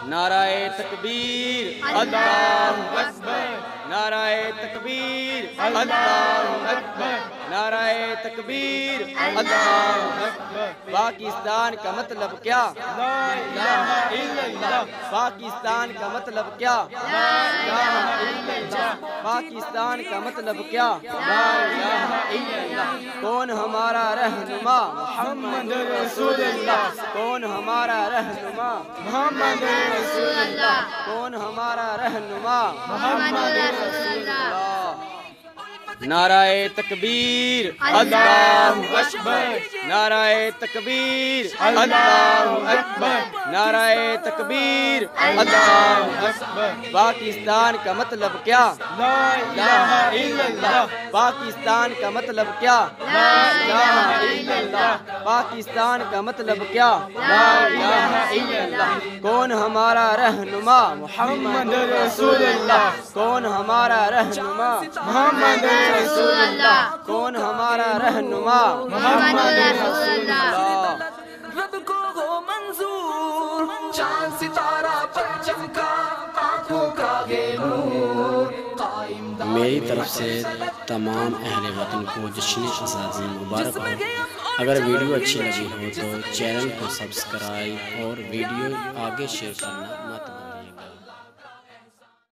نعرہ تکبیر اللہ اکبر، نعرہ تکبیر اللہ اکبر، نعرہ تکبیر اللہ اکبر۔ پاکستان کا مطلب کیا؟ لا الہ الا اللہ۔ پاکستان کا مطلب کیا؟ لا الہ الا اللہ۔ پاکستان کا مطلب کیا؟ لا الہ الا اللہ۔ کون ہمارا رہنما؟ محمد رسول اللہ۔ کون ہمارا رہنما؟ محمد رسول اللہ۔ کون ہمارا رہنما؟ محمد رسول اللہ۔ نعرہ تکبیر اللہ اکبر، نعرہ تکبیر اللہ اکبر، نعرہ تکبیر اللہ اکبر۔ پاکستان کا مطلب کیا؟ لا الہ الا اللہ۔ پاکستان کا مطلب کیا؟ لا الہ الا اللہ۔ پاکستان کا مطلب کیا؟ لا الہ الا اللہ۔ کون ہمارا رہنما؟ محمد رسول اللہ۔ کون ہمارا رہنما؟ محمد رسول اللہ۔ کون ہمارا رہنما؟ محمد رسول اللہ۔ رب کو ہو منظور، چاند ستارہ پر چمکا، آنکھوں کا یہ نور قائم دائم۔ میری طرف سے تمام اہل وطن کو جشن آزادی مبارک ہو۔ اگر ویڈیو اچھی لگی ہو تو چینل کو سبسکرائب اور ویڈیو آگے شیئر کرنا مت